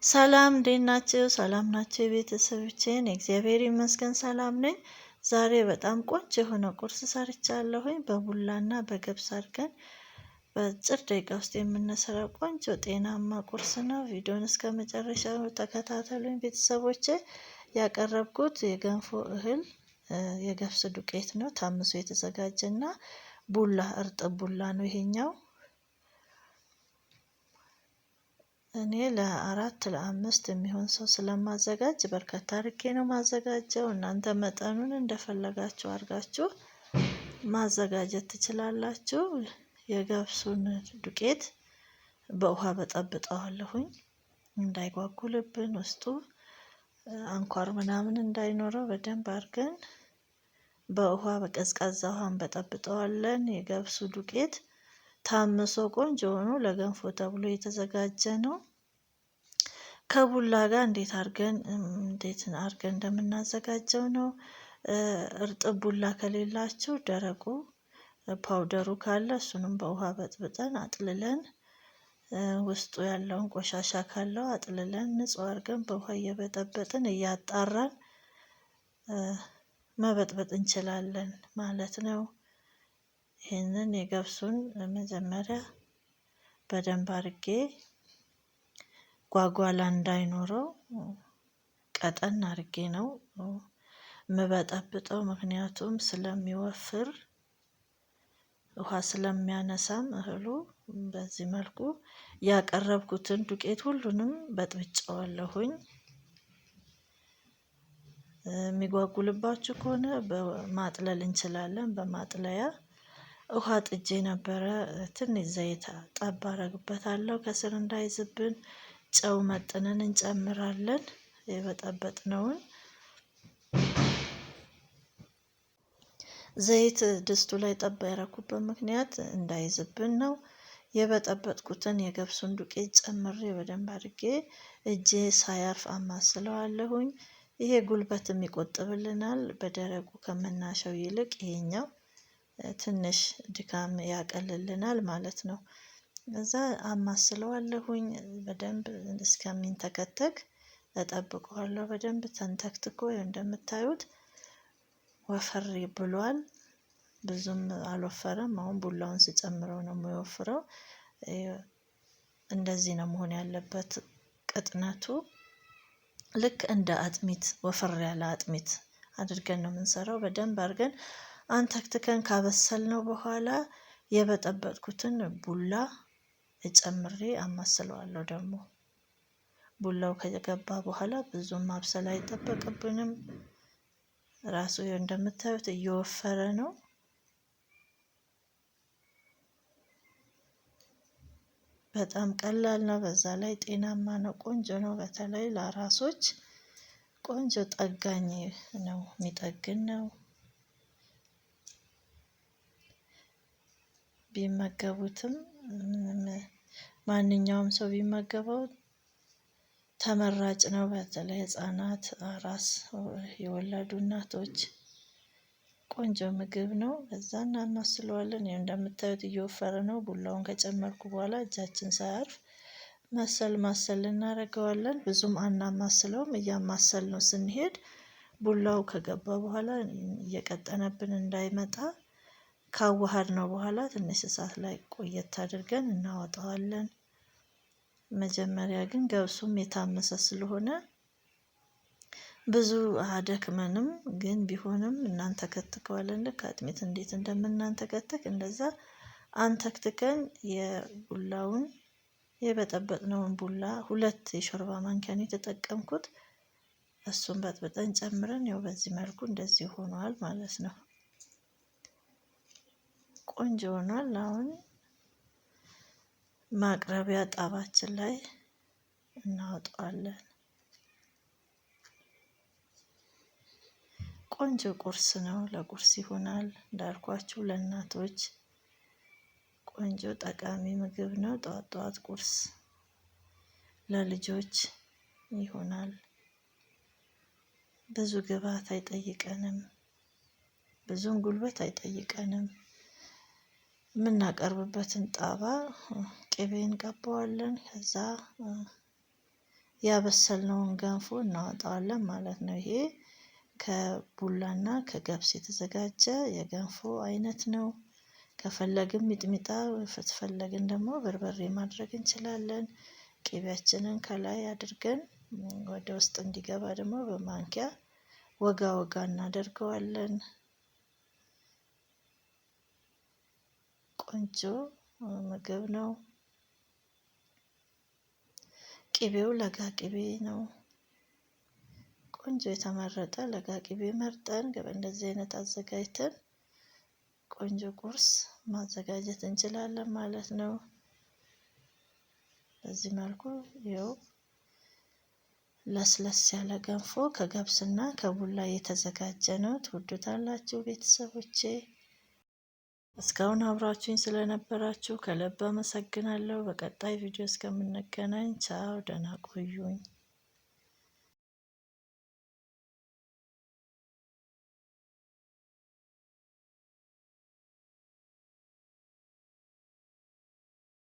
ሰላም እንዴት ናችሁ? ሰላም ናቸው የቤተሰቦቼን እግዚአብሔር ይመስገን ሰላም ነኝ። ዛሬ በጣም ቆንጆ የሆነ ቁርስ ሰርቻለሁኝ። በቡላና በገብስ አድርገን በአጭር ደቂቃ ውስጥ የምንሰራው ቆንጆ ጤናማ ቁርስ ነው። ቪዲዮን እስከ መጨረሻው ተከታተሉኝ ቤተሰቦቼ። ያቀረብኩት የገንፎ እህል የገብስ ዱቄት ነው፣ ታምሶ የተዘጋጀና ቡላ እርጥብ ቡላ ነው ይሄኛው። እኔ ለ4 ለ5 የሚሆን ሰው ስለማዘጋጅ በርከት አድርጌ ነው ማዘጋጀው። እናንተ መጠኑን እንደፈለጋችሁ አድርጋችሁ ማዘጋጀት ትችላላችሁ። የገብሱን ዱቄት በውሃ በጠብጠዋለሁኝ እንዳይጓጉልብን፣ ውስጡ አንኳር ምናምን እንዳይኖረው በደንብ አድርገን በውሃ በቀዝቃዛ ውሃን በጠብጠዋለን። የገብሱ ዱቄት ታምሶ ቆንጆ ሆኖ ለገንፎ ተብሎ የተዘጋጀ ነው። ከቡላ ጋር እንዴት አድርገን እንደምናዘጋጀው ነው። እርጥብ ቡላ ከሌላችሁ ደረቁ ፓውደሩ ካለ እሱንም በውሃ በጥብጠን አጥልለን ውስጡ ያለውን ቆሻሻ ካለው አጥልለን ንጹህ አድርገን በውሃ እየበጠበጥን እያጣራን መበጥበጥ እንችላለን ማለት ነው። ይህንን የገብሱን መጀመሪያ በደንብ አድርጌ ጓጓላ እንዳይኖረው ቀጠን አድርጌ ነው ምበጠብጠው። ምክንያቱም ስለሚወፍር ውሃ ስለሚያነሳም እህሉ። በዚህ መልኩ ያቀረብኩትን ዱቄት ሁሉንም በጥብጨዋለሁኝ። የሚጓጉልባችሁ ከሆነ ማጥለል እንችላለን። በማጥለያ ውሃ ጥጄ ነበረ። ትንሽ ዘይት ጠብ አረግበታለሁ ከስር እንዳይዝብን። ጨው መጥነን እንጨምራለን። የበጠበጥነውን ዘይት ድስቱ ላይ ጠብ ያረኩበት ምክንያት እንዳይዝብን ነው። የበጠበጥኩትን የገብሱን ዱቄት ጨምሬ በደንብ አድርጌ እጄ ሳያርፍ አማስለዋለሁኝ። ይሄ ጉልበትም ይቆጥብልናል። በደረቁ ከምናሸው ይልቅ ይሄኛው ትንሽ ድካም ያቀልልናል ማለት ነው። እዛ አማስለዋለሁኝ በደንብ እስከሚንተከተክ እጠብቀዋለሁ። በደንብ ተንተክትኮ እንደምታዩት ወፈር ብሏል። ብዙም አልወፈረም። አሁን ቡላውን ስጨምረው ነው የሚወፍረው። እንደዚህ ነው መሆን ያለበት ቅጥነቱ። ልክ እንደ አጥሚት ወፈር ያለ አጥሚት አድርገን ነው የምንሰራው። በደንብ አድርገን አንተክትከን ካበሰልነው በኋላ የበጠበጥኩትን ቡላ ጨምሬ አማስለዋለሁ። ደግሞ ቡላው ከገባ በኋላ ብዙም ማብሰል አይጠበቅብንም። ራሱ እንደምታዩት እየወፈረ ነው። በጣም ቀላል ነው። በዛ ላይ ጤናማ ነው። ቆንጆ ነው። በተለይ ለአራሶች ቆንጆ ጠጋኝ ነው፣ የሚጠግን ነው። ቢመገቡትም ማንኛውም ሰው ቢመገበው ተመራጭ ነው። በተለይ ህፃናት፣ አራስ የወለዱ እናቶች ቆንጆ ምግብ ነው። በዛ እናማስለዋለን። ይሄ እንደምታዩት እየወፈረ ነው። ቡላውን ከጨመርኩ በኋላ እጃችን ሳያርፍ ማሰል እናደርገዋለን። ብዙም አናማስለውም። እያማሰል ነው ስንሄድ ቡላው ከገባ በኋላ እየቀጠነብን እንዳይመጣ ካዋሃድ ነው በኋላ ትንሽ እሳት ላይ ቆየት አድርገን እናወጣዋለን። መጀመሪያ ግን ገብሱም የታመሰ ስለሆነ ብዙ አደክመንም፣ ግን ቢሆንም እናንተከትከዋለን። ልክ አጥሚት እንዴት እንደምናንተከትክ እንደዛ አንተክትከን የቡላውን የበጠበጥነውን ቡላ 2 የሾርባ ማንኪያን የተጠቀምኩት እሱን በጥብጠን ጨምረን ያው በዚህ መልኩ እንደዚህ ሆኗል ማለት ነው። ቆንጆ ሆኗል። አሁን ማቅረቢያ ጣባችን ላይ እናወጣዋለን። ቆንጆ ቁርስ ነው። ለቁርስ ይሆናል። እንዳልኳችሁ ለእናቶች ቆንጆ ጠቃሚ ምግብ ነው። ጠዋት ጠዋት ቁርስ ለልጆች ይሆናል። ብዙ ግብአት አይጠይቀንም። ብዙም ጉልበት አይጠይቀንም። የምናቀርብበትን ጣባ ቅቤ እንቀባዋለን። ከዛ ያበሰልነውን ገንፎ እናወጣዋለን ማለት ነው። ይሄ ከቡላና ከገብስ የተዘጋጀ የገንፎ አይነት ነው። ከፈለግን ሚጥሚጣ ከተፈለግን ደግሞ በርበሬ ማድረግ እንችላለን። ቅቤያችንን ከላይ አድርገን ወደ ውስጥ እንዲገባ ደግሞ በማንኪያ ወጋ ወጋ እናደርገዋለን። ቆንጆ ምግብ ነው። ቅቤው ለጋ ቅቤ ነው። ቆንጆ የተመረጠ ለጋ ቅቤ መርጠን እንደዚህ አይነት አዘጋጅተን ቆንጆ ቁርስ ማዘጋጀት እንችላለን ማለት ነው። በዚህ መልኩ ይኸው ለስለስ ያለ ገንፎ ከገብስና ከቡላ የተዘጋጀ ነው። ትወዱታላችሁ ቤተሰቦቼ። እስካሁን አብራችሁኝ ስለነበራችሁ ከልብ አመሰግናለሁ። በቀጣይ ቪዲዮ እስከምንገናኝ ቻው፣ ደህና ቆዩኝ።